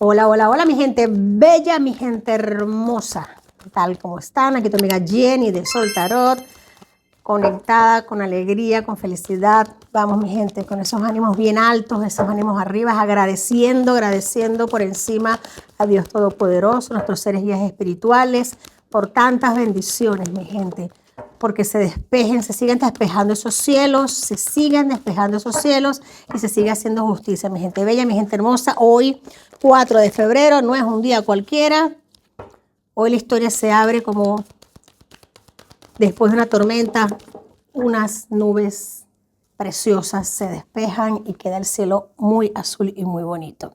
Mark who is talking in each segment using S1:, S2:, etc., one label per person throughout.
S1: Hola, hola, hola, mi gente bella, mi gente hermosa. ¿Qué tal? ¿Cómo están? Aquí tu amiga Jenny de Sol Tarot, conectada, con alegría, con felicidad. Vamos, mi gente, con esos ánimos bien altos, esos ánimos arriba, agradeciendo por encima a Dios Todopoderoso, nuestros seres guías espirituales, por tantas bendiciones, mi gente. Porque se despejen, se sigan despejando esos cielos, se sigan despejando esos cielos y se siga haciendo justicia, mi gente bella, mi gente hermosa. Hoy, 4 de febrero, no es un día cualquiera. Hoy la historia se abre como después de una tormenta, unas nubes preciosas se despejan y queda el cielo muy azul y muy bonito.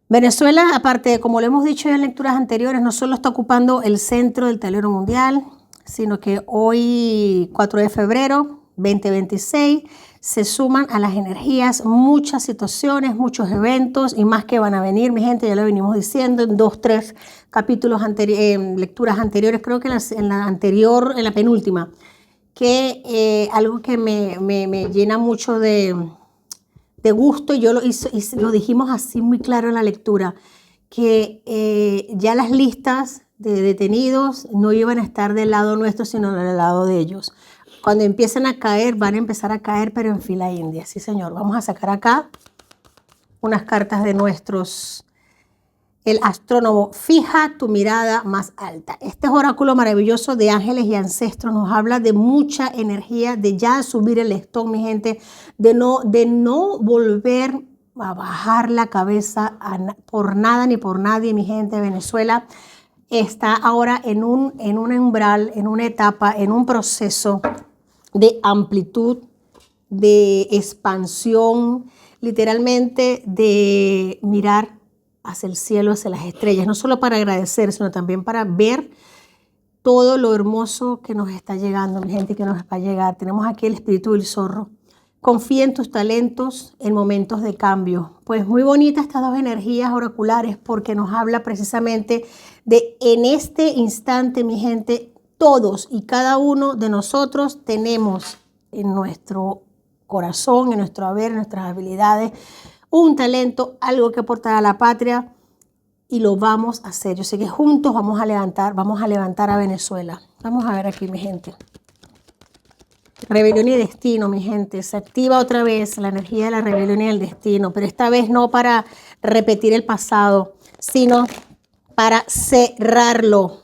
S1: Venezuela, aparte de, como lo hemos dicho en lecturas anteriores, no solo está ocupando el centro del tablero mundial, sino que hoy, 4 de febrero 2026, se suman a las energías muchas situaciones, muchos eventos y más que van a venir, mi gente, ya lo venimos diciendo en 2, 3 capítulos lecturas anteriores, creo que en la penúltima, que algo que me llena mucho de gusto, y yo lo dijimos así muy claro en la lectura, que ya las listas de detenidos no iban a estar del lado nuestro, sino del lado de ellos. Cuando empiecen a caer, van a empezar a caer, pero en fila india. Sí, señor. Vamos a sacar acá unas cartas de el astrónomo. Fija tu mirada más alta. Este oráculo maravilloso de ángeles y ancestros nos habla de mucha energía, de ya subir el listón, mi gente, de no volver a bajar la cabeza por nada ni por nadie, mi gente. Venezuela está ahora en un umbral, en una etapa, en un proceso de amplitud, de expansión, literalmente de mirar hacia el cielo, hacia las estrellas, no solo para agradecer, sino también para ver todo lo hermoso que nos está llegando, mi gente, que nos va a llegar. Tenemos aquí el espíritu del zorro. Confía en tus talentos en momentos de cambio. Pues muy bonitas estas dos energías oraculares porque nos habla precisamente de en este instante, mi gente, todos y cada uno de nosotros tenemos en nuestro corazón, en nuestro haber, en nuestras habilidades, un talento, algo que aportar a la patria y lo vamos a hacer. Yo sé que juntos vamos a levantar a Venezuela. Vamos a ver aquí, mi gente. Rebelión y destino, mi gente. Se activa otra vez la energía de la rebelión y el destino, pero esta vez no para repetir el pasado, sino para cerrarlo,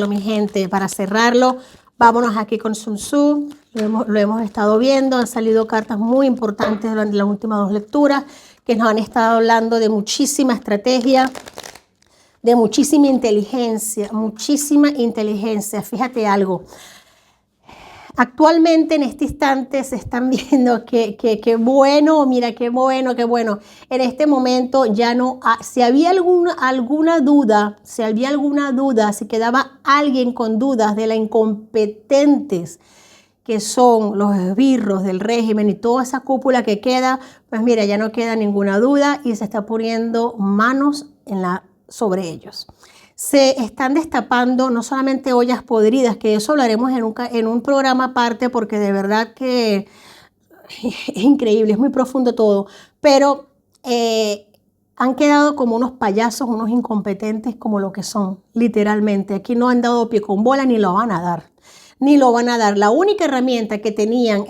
S1: mi gente, para cerrarlo. Vámonos aquí con Sun Tzu, lo hemos estado viendo, han salido cartas muy importantes durante las últimas 2 lecturas que nos han estado hablando de muchísima estrategia, de muchísima inteligencia. Fíjate algo. Actualmente en este instante se están viendo que bueno, mira, qué bueno. En este momento ya no, si había alguna duda, si quedaba alguien con dudas de la incompetentes que son los esbirros del régimen y toda esa cúpula que queda, pues mira, ya no queda ninguna duda y se está poniendo manos sobre ellos. Se están destapando no solamente ollas podridas, que eso hablaremos en un programa aparte porque de verdad que es increíble, es muy profundo todo, pero han quedado como unos payasos, unos incompetentes como lo que son, literalmente. Aquí no han dado pie con bola ni lo van a dar. La única herramienta que tenían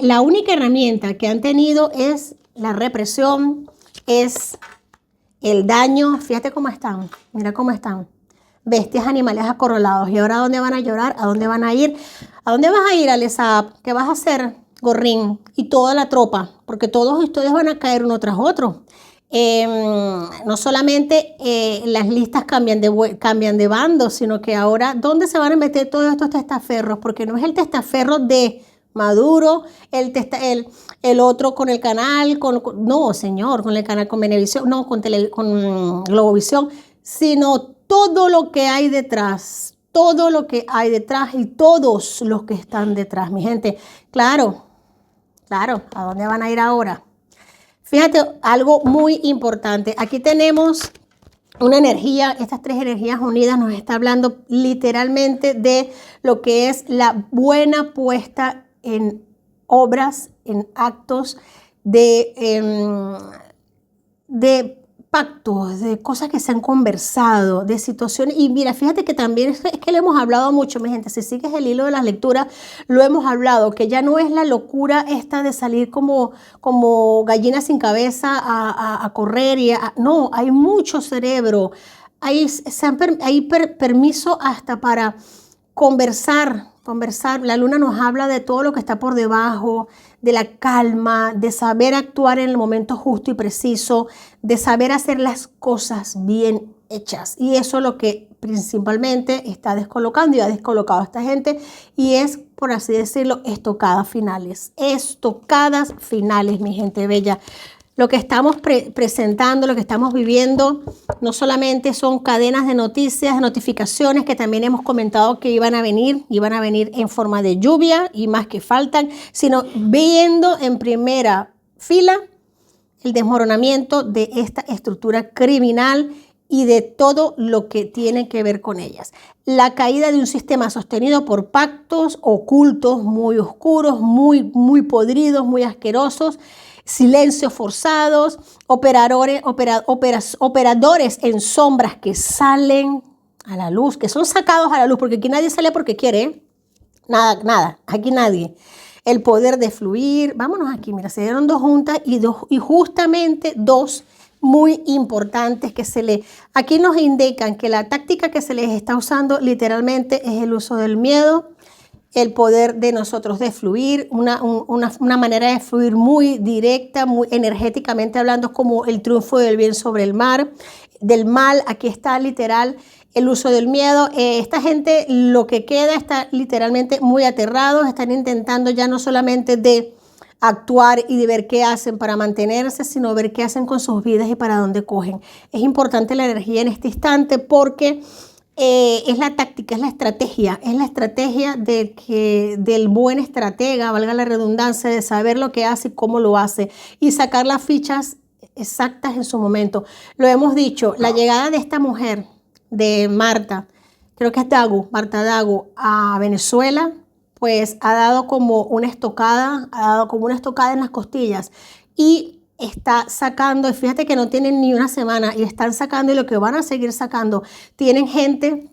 S1: la única herramienta que han tenido es la represión, es el daño. Fíjate cómo están, mira cómo están. Bestias, animales acorralados. ¿Y ahora a dónde van a llorar? ¿A dónde van a ir? ¿A dónde vas a ir, Alesab? ¿Qué vas a hacer, Gorrín? Y toda la tropa, porque todos ustedes van a caer uno tras otro. No solamente las listas cambian de bando, sino que ahora, ¿dónde se van a meter todos estos testaferros? Porque no es el testaferro de Maduro, el otro con el canal, no, señor, con el canal, con Venevisión, no, con Globovisión, sino todo lo que hay detrás y todos los que están detrás, mi gente. Claro, ¿a dónde van a ir ahora? Fíjate, algo muy importante. Aquí tenemos una energía, estas 3 energías unidas nos está hablando literalmente de lo que es la buena puesta en obras, en actos de pactos, de cosas que se han conversado, de situaciones. Y mira, fíjate que también es que lo hemos hablado mucho, mi gente. Si sigues el hilo de las lecturas, lo hemos hablado, que ya no es la locura esta de salir como gallina sin cabeza a correr. No, hay mucho cerebro. Hay permiso hasta para conversar. La luna nos habla de todo lo que está por debajo, de la calma, de saber actuar en el momento justo y preciso, de saber hacer las cosas bien hechas. Y eso es lo que principalmente está descolocando y ha descolocado a esta gente, y es, por así decirlo, estocadas finales. Estocadas finales, mi gente bella. Lo que estamos presentando, lo que estamos viviendo, no solamente son cadenas de noticias, de notificaciones que también hemos comentado que iban a venir en forma de lluvia y más que faltan, sino viendo en primera fila el desmoronamiento de esta estructura criminal y de todo lo que tiene que ver con ellas. La caída de un sistema sostenido por pactos ocultos, muy oscuros, muy podridos, muy asquerosos, silencios forzados, operadores en sombras que salen a la luz, que son sacados a la luz, porque aquí nadie sale porque quiere, ¿eh? Nada, aquí nadie. El poder de fluir, vámonos aquí, mira, se dieron dos juntas y justamente dos muy importantes aquí nos indican que la táctica que se les está usando literalmente es el uso del miedo, el poder de nosotros de fluir, una manera de fluir muy directa, muy energéticamente hablando, como el triunfo del bien sobre el mal. Aquí está literal el uso del miedo. Esta gente lo que queda está literalmente muy aterrados, están intentando ya no solamente de actuar y de ver qué hacen para mantenerse, sino ver qué hacen con sus vidas y para dónde cogen. Es importante la energía en este instante porque es la táctica, es la estrategia del buen estratega, valga la redundancia, de saber lo que hace y cómo lo hace y sacar las fichas exactas en su momento. Lo hemos dicho, la llegada de esta mujer, de Marta, creo que es Marta Dagu, a Venezuela, pues ha dado como una estocada en las costillas y está sacando, y fíjate que no tienen ni una semana y están sacando, y lo que van a seguir sacando, tienen gente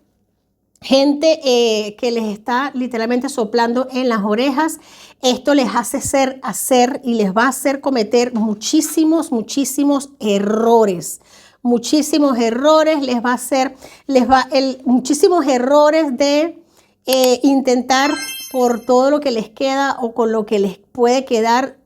S1: que les está literalmente soplando en las orejas. Esto les hace hacer y les va a hacer cometer muchísimos errores. Muchísimos errores muchísimos errores de intentar por todo lo que les queda o con lo que les puede quedar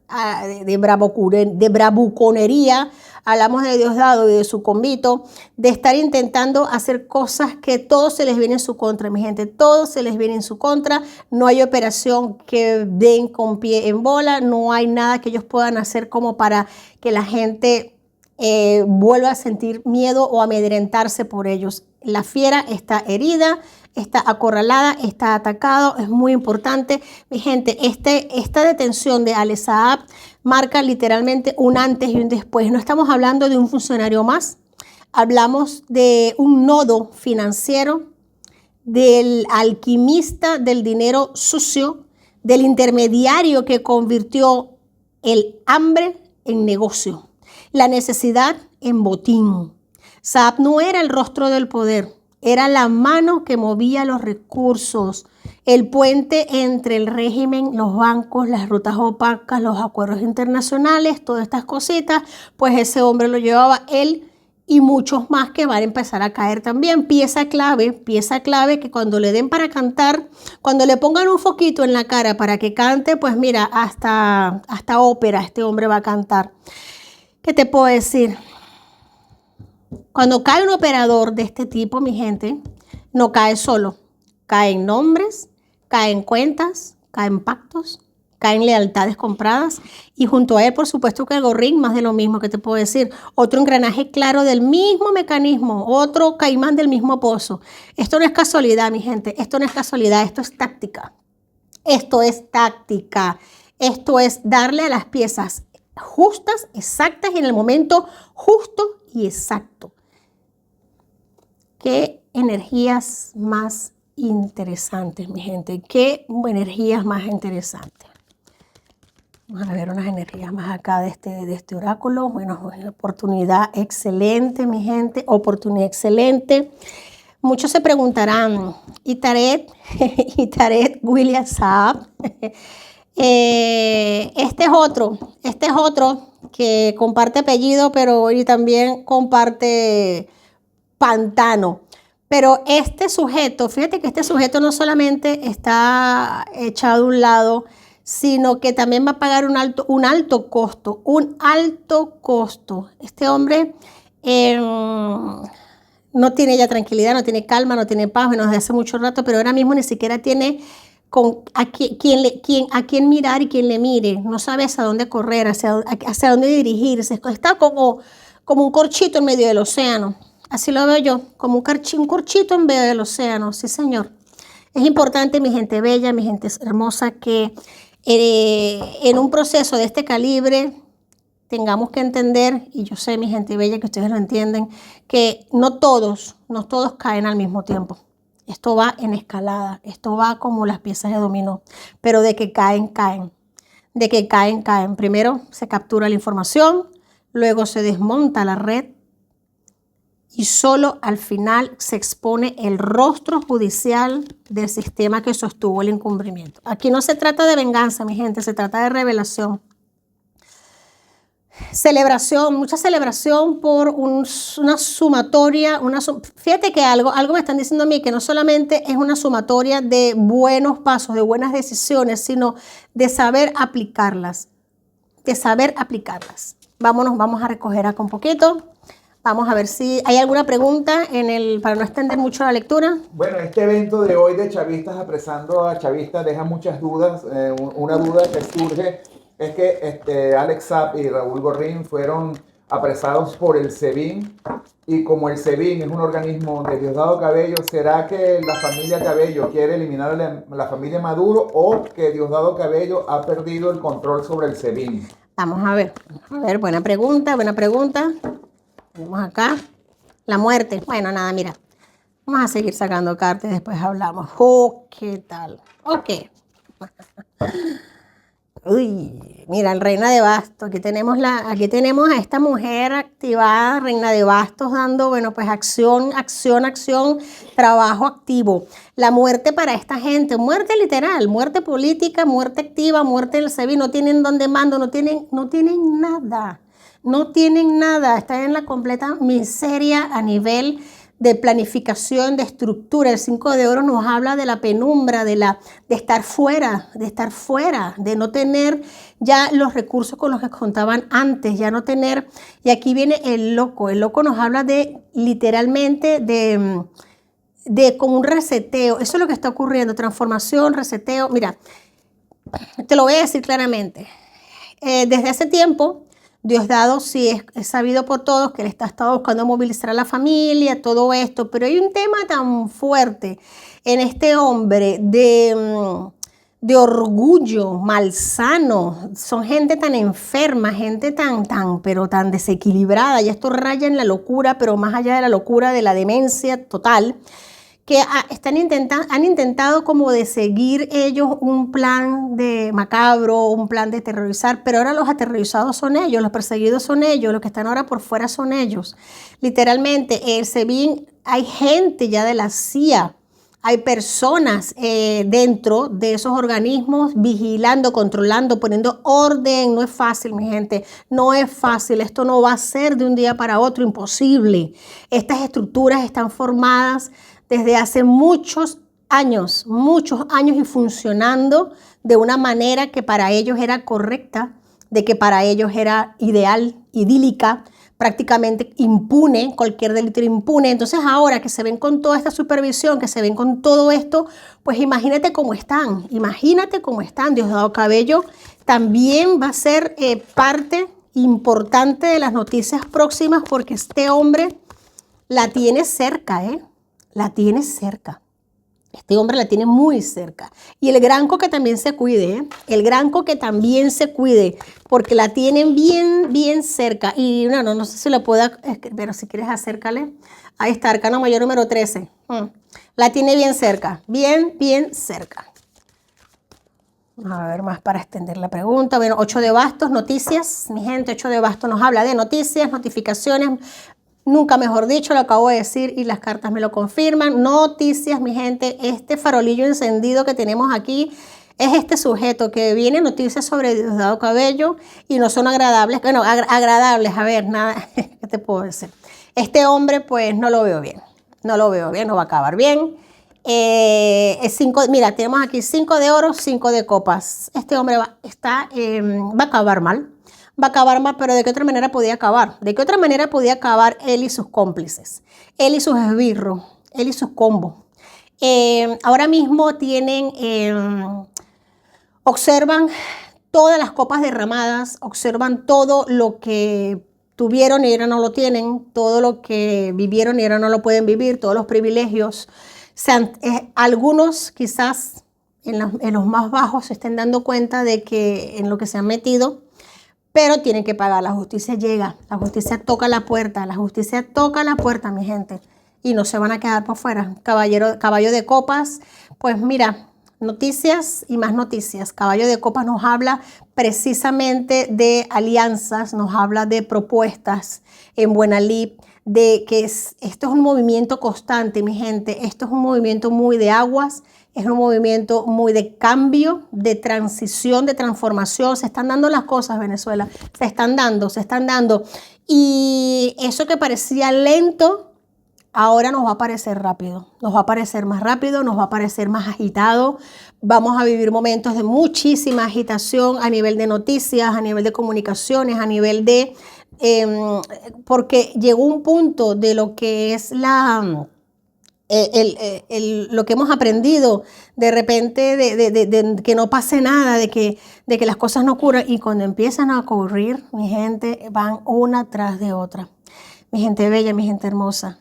S1: de bravuconería. Hablamos de Diosdado y de su convito, de estar intentando hacer cosas que todo se les viene en su contra, mi gente. Todo se les viene en su contra. No hay operación que den con pie en bola. No hay nada que ellos puedan hacer como para que la gente vuelva a sentir miedo o amedrentarse por ellos. La fiera está herida, está acorralada, está atacado. Es muy importante, mi gente. Esta detención de Ale Saab marca literalmente un antes y un después. No estamos hablando de un funcionario más, hablamos de un nodo financiero, del alquimista del dinero sucio, del intermediario que convirtió el hambre en negocio, la necesidad en botín. Saab no era el rostro del poder, era la mano que movía los recursos, el puente entre el régimen, los bancos, las rutas opacas, los acuerdos internacionales, todas estas cositas. Pues ese hombre lo llevaba él y muchos más que van a empezar a caer también. Pieza clave que cuando le den para cantar, cuando le pongan un foquito en la cara para que cante, pues mira, hasta ópera este hombre va a cantar. ¿Qué te puedo decir? Cuando cae un operador de este tipo, mi gente, no cae solo. Caen nombres, caen cuentas, caen pactos, caen lealtades compradas y junto a él, por supuesto, que el gorrín, más de lo mismo. Que te puedo decir, otro engranaje claro del mismo mecanismo, otro caimán del mismo pozo. Esto no es casualidad, mi gente, esto no es casualidad, esto es táctica. Esto es táctica, esto es darle a las piezas justas, exactas y en el momento justo y exacto. Qué energías más interesantes, mi gente. Qué energías más interesantes. Vamos a ver unas energías más acá de este oráculo. Bueno, oportunidad excelente, mi gente, oportunidad excelente. Muchos se preguntarán, ¿y Tarek? ¿Y Tarek William Saab? Este es otro que comparte apellido, pero hoy también comparte pantano. Pero este sujeto, fíjate que este sujeto no solamente está echado a un lado, sino que también va a pagar un alto costo, un alto costo. Este hombre no tiene ya tranquilidad, no tiene calma, no tiene paz, bueno, desde hace mucho rato, pero ahora mismo ni siquiera tiene a quién mirar y quién le mire. No sabe hacia dónde correr, hacia dónde dirigirse. Está como un corchito en medio del océano. Así lo veo yo, como un corchito en medio del océano. Sí, señor. Es importante, mi gente bella, mi gente hermosa, que en un proceso de este calibre tengamos que entender, y yo sé, mi gente bella, que ustedes lo entienden, que no todos caen al mismo tiempo. Esto va en escalada, esto va como las piezas de dominó, pero de que caen, caen. De que caen, caen. Primero se captura la información, luego se desmonta la red y solo al final se expone el rostro judicial del sistema que sostuvo el incumplimiento. Aquí no se trata de venganza, mi gente, se trata de revelación. Celebración, mucha celebración por una sumatoria. Fíjate que algo me están diciendo a mí, que no solamente es una sumatoria de buenos pasos, de buenas decisiones, sino de saber aplicarlas, vamos a recoger acá un poquito. Vamos a ver si hay alguna pregunta para no extender mucho la lectura.
S2: Bueno, este evento de hoy de chavistas apresando a chavistas deja muchas dudas. Una duda que surge es que Alex Saab y Raúl Gorrín fueron apresados por el SEBIN, y como el SEBIN es un organismo de Diosdado Cabello, ¿será que la familia Cabello quiere eliminar a la familia Maduro, o que Diosdado Cabello ha perdido el control sobre el SEBIN?
S1: Vamos a ver, buena pregunta, buena pregunta. Tenemos acá la muerte. Bueno, nada, mira. Vamos a seguir sacando cartas y después hablamos. Oh, ¿qué tal? Ok. Uy, mira, el Reina de Bastos. Aquí tenemos a esta mujer activada, Reina de Bastos, dando, bueno, pues acción, trabajo activo. La muerte para esta gente, muerte literal, muerte política, muerte activa, muerte del SEBIN. No tienen donde mando, no tienen nada. No tienen nada, están en la completa miseria a nivel de planificación, de estructura. El 5 de oro nos habla de la penumbra, de estar fuera, de no tener ya los recursos con los que contaban antes, ya no tener. Y aquí viene el loco nos habla de literalmente de como un reseteo. Eso es lo que está ocurriendo, transformación, reseteo. Mira, te lo voy a decir claramente. Desde hace tiempo, Diosdado sí es sabido por todos que él está buscando movilizar a la familia, todo esto, pero hay un tema tan fuerte en este hombre de orgullo malsano. Son gente tan enferma, gente pero tan desequilibrada. Ya esto raya en la locura, pero más allá de la locura, de la demencia total, que han intentado como de seguir ellos un plan de macabro, un plan de terrorizar, pero ahora los aterrorizados son ellos, los perseguidos son ellos, los que están ahora por fuera son ellos. Literalmente, el SEBIN, hay gente ya de la CIA, hay personas dentro de esos organismos vigilando, controlando, poniendo orden. No es fácil, mi gente, no es fácil. Esto no va a ser de un día para otro, imposible. Estas estructuras están formadas desde hace muchos años y funcionando de una manera que para ellos era correcta, de que para ellos era ideal, idílica, prácticamente impune, cualquier delito impune. Entonces ahora que se ven con toda esta supervisión, que se ven con todo esto, pues imagínate cómo están. Diosdado Cabello también va a ser parte importante de las noticias próximas, porque este hombre la tiene cerca, la tiene cerca. Este hombre la tiene muy cerca. Y el granco que también se cuide, porque la tienen bien cerca. Y no sé si lo pueda, pero si quieres acércale. Ahí está, arcano mayor número 13. La tiene bien cerca, bien cerca. A ver, más para extender la pregunta. Bueno, 8 de bastos, noticias. Mi gente, 8 de bastos nos habla de noticias, notificaciones. Nunca mejor dicho, lo acabo de decir y las cartas me lo confirman. Noticias, mi gente. Este farolillo encendido que tenemos aquí es este sujeto que viene noticias sobre Diosdado Cabello y no son agradables. Bueno, agradables, a ver, nada, ¿qué te puedo decir? Este hombre, pues, no lo veo bien. No lo veo bien, no va a acabar bien. Mira, tenemos aquí 5 de oro, 5 de copas. Este hombre va a acabar mal. Va a acabar mal, pero ¿de qué otra manera podía acabar? ¿De qué otra manera podía acabar él y sus cómplices? Él y sus esbirros, él y sus combos. Ahora mismo observan todas las copas derramadas, observan todo lo que tuvieron y ahora no lo tienen, todo lo que vivieron y ahora no lo pueden vivir, todos los privilegios. Algunos quizás en los más bajos se estén dando cuenta de que en lo que se han metido, pero tienen que pagar. La justicia llega, la justicia toca la puerta, mi gente, y no se van a quedar por fuera. Caballo de copas, pues mira, noticias y más noticias. Caballo de copas nos habla precisamente de alianzas, nos habla de propuestas en buena lid, de que esto es un movimiento constante, mi gente. Esto es un movimiento muy de aguas, es un movimiento muy de cambio, de transición, de transformación. Se están dando las cosas, Venezuela. Se están dando. Y eso que parecía lento, ahora nos va a parecer rápido. Nos va a parecer más rápido, nos va a parecer más agitado. Vamos a vivir momentos de muchísima agitación a nivel de noticias, a nivel de comunicaciones, a nivel de... porque llegó un punto de lo que es lo que hemos aprendido, de repente de que no pase nada, de que las cosas no ocurran, y cuando empiezan a ocurrir, mi gente, van una tras de otra. Mi gente bella, mi gente hermosa.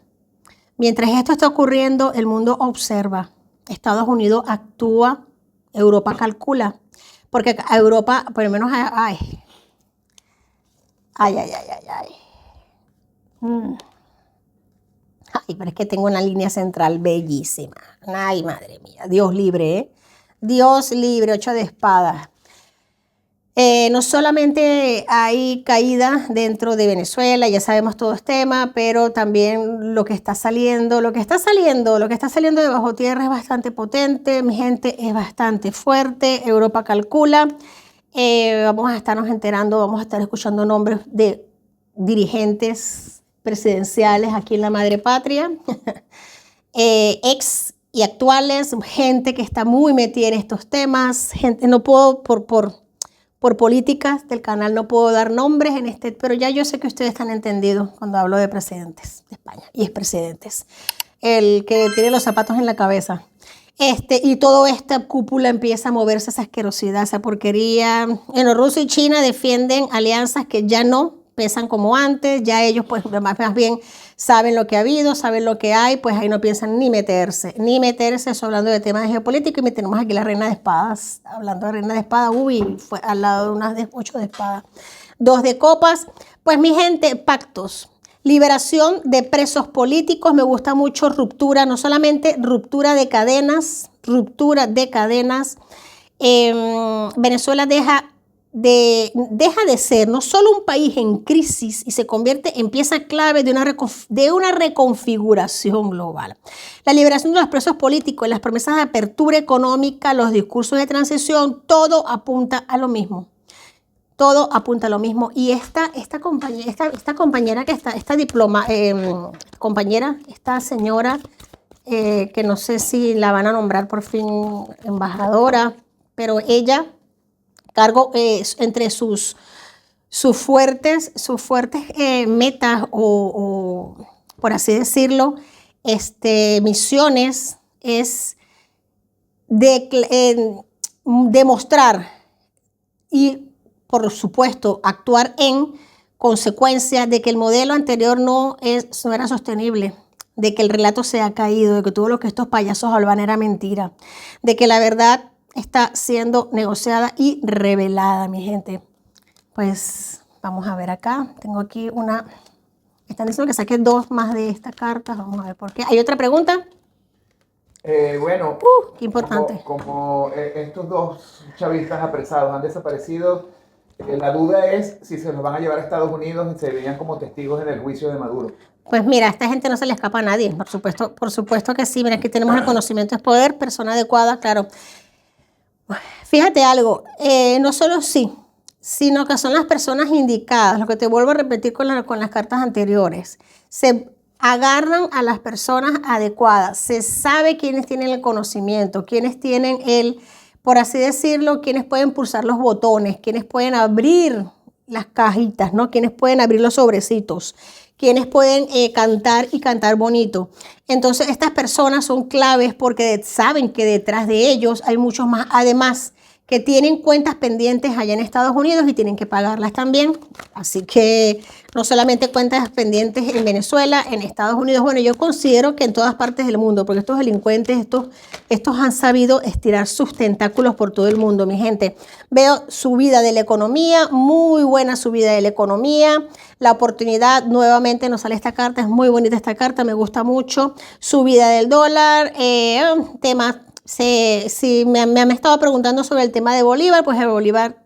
S1: Mientras esto está ocurriendo, el mundo observa. Estados Unidos actúa, Europa calcula, porque a Europa, por lo menos, ay. Ay, pero es que tengo una línea central bellísima. Ay, madre mía, Dios libre, ¿eh? Dios libre, 8 de espadas. No solamente hay caída dentro de Venezuela, ya sabemos todo este tema, pero también lo que está saliendo de bajo tierra es bastante potente, mi gente, es bastante fuerte. Europa calcula. Vamos a estarnos enterando, vamos a estar escuchando nombres de dirigentes presidenciales aquí en la madre patria, ex y actuales, gente que está muy metida en estos temas. Gente, no puedo por políticas del canal no puedo dar nombres pero ya yo sé que ustedes están entendidos cuando hablo de presidentes de España y expresidentes. El que tiene los zapatos en la cabeza. Y toda esta cúpula empieza a moverse, esa asquerosidad, esa porquería. Bueno, Rusia y China defienden alianzas que ya no pesan como antes, ya ellos pues más bien saben lo que ha habido, saben lo que hay, pues ahí no piensan ni meterse, eso hablando de temas de geopolítica. Y me tenemos aquí la reina de espadas, hablando de reina de espadas, fue al lado de unas 8 de espadas, 2 de copas. Pues mi gente, pactos, liberación de presos políticos, me gusta mucho ruptura, no solamente ruptura de cadenas, Venezuela deja de ser no solo un país en crisis y se convierte en pieza clave de una reconfiguración global. La liberación de los presos políticos, las promesas de apertura económica, los discursos de transición, todo apunta a lo mismo. Todo apunta a lo mismo. Y esta compañera que está, esta señora, que no sé si la van a nombrar por fin embajadora, pero ella cargo entre sus fuertes metas o por así decirlo, misiones es demostrar y por supuesto actuar en consecuencia de que el modelo anterior no era sostenible, de que el relato se ha caído, de que todo lo que estos payasos hablan era mentira, de que la verdad está siendo negociada y revelada, mi gente. Pues vamos a ver acá. Tengo aquí están diciendo que saqué 2 más de estas cartas. Vamos a ver por qué. ¿Hay otra pregunta?
S2: Bueno,
S1: Qué importante.
S2: como estos dos chavistas apresados han desaparecido, la duda es si se los van a llevar a Estados Unidos y se verían como testigos en el juicio de Maduro.
S1: Pues mira, a esta gente no se le escapa a nadie, por supuesto que sí. Mira, aquí tenemos el conocimiento es poder, persona adecuada, claro. Fíjate algo, no solo sí, sino que son las personas indicadas, lo que te vuelvo a repetir con las cartas anteriores. Se agarran a las personas adecuadas, se sabe quiénes tienen el conocimiento, quiénes tienen por así decirlo, quiénes pueden pulsar los botones, quiénes pueden abrir las cajitas, ¿no? Quienes pueden abrir los sobrecitos, quienes pueden cantar y cantar bonito. Entonces, estas personas son claves porque saben que detrás de ellos hay muchos más, además, que tienen cuentas pendientes allá en Estados Unidos y tienen que pagarlas también. Así que no solamente cuentas pendientes en Venezuela, en Estados Unidos. Bueno, yo considero que en todas partes del mundo, porque estos delincuentes, estos han sabido estirar sus tentáculos por todo el mundo, mi gente. Veo subida de la economía, muy buena subida de la economía. La oportunidad, nuevamente nos sale esta carta, es muy bonita esta carta, me gusta mucho. Subida del dólar, temas. Si me han estado preguntando sobre el tema de Bolívar, pues el Bolívar,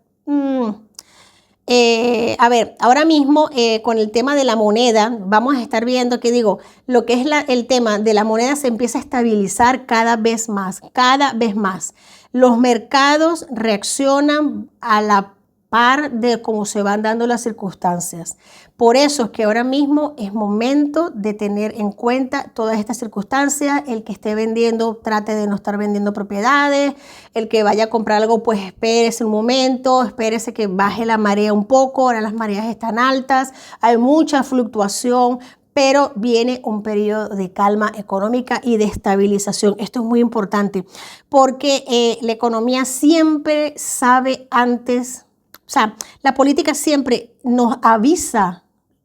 S1: a ver, ahora mismo con el tema de la moneda, vamos a estar viendo que digo, lo que es el tema de la moneda se empieza a estabilizar cada vez más, cada vez más. Los mercados reaccionan a la par de cómo se van dando las circunstancias. Por eso es que ahora mismo es momento de tener en cuenta todas estas circunstancias. El que esté vendiendo, trate de no estar vendiendo propiedades. El que vaya a comprar algo, pues espérese un momento, espérese que baje la marea un poco. Ahora las mareas están altas, hay mucha fluctuación, pero viene un periodo de calma económica y de estabilización. Esto es muy importante porque la economía siempre sabe antes. O sea, la política siempre nos avisa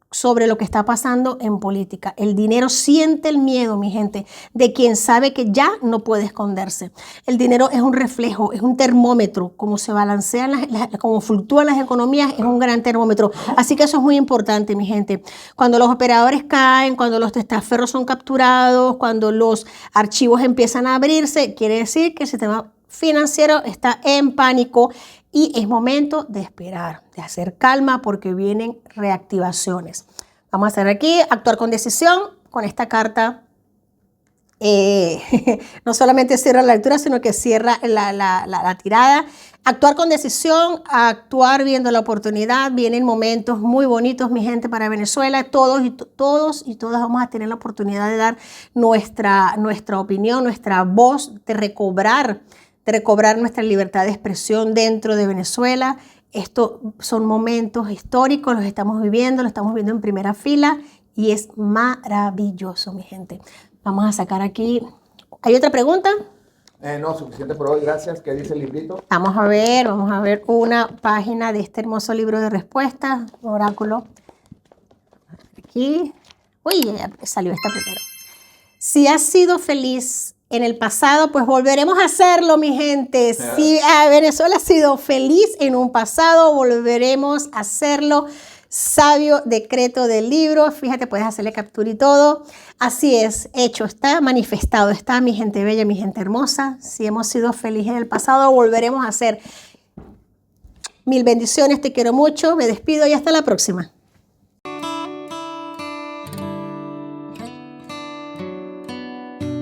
S1: sobre lo que está pasando en política. El dinero siente el miedo, mi gente, de quien sabe que ya no puede esconderse. El dinero es un reflejo, es un termómetro. Como se balancean, como fluctúan las economías, es un gran termómetro. Así que eso es muy importante, mi gente. Cuando los operadores caen, cuando los testaferros son capturados, cuando los archivos empiezan a abrirse, quiere decir que el sistema financiero está en pánico. Y es momento de esperar, de hacer calma porque vienen reactivaciones. Vamos a hacer aquí, actuar con decisión. Con esta carta no solamente cierra la lectura, sino que cierra la tirada. Actuar con decisión, actuar viendo la oportunidad. Vienen momentos muy bonitos, mi gente, para Venezuela. Todos y todas vamos a tener la oportunidad de dar nuestra opinión, nuestra voz, de recobrar nuestra libertad de expresión dentro de Venezuela. Estos son momentos históricos, los estamos viviendo en primera fila y es maravilloso, mi gente. Vamos a sacar aquí. ¿Hay otra pregunta?
S2: No, suficiente por hoy, gracias. ¿Qué dice el librito?
S1: Vamos a ver una página de este hermoso libro de respuestas, oráculo. Aquí. Uy, ya salió esta primero. Si has sido feliz en el pasado, pues volveremos a hacerlo, mi gente. Si Venezuela ha sido feliz en un pasado, volveremos a hacerlo. Sabio decreto del libro. Fíjate, puedes hacerle captura y todo. Así es, hecho, está manifestado, está, mi gente bella, mi gente hermosa. Si hemos sido felices en el pasado, volveremos a hacer. Mil bendiciones, te quiero mucho, me despido y hasta la próxima.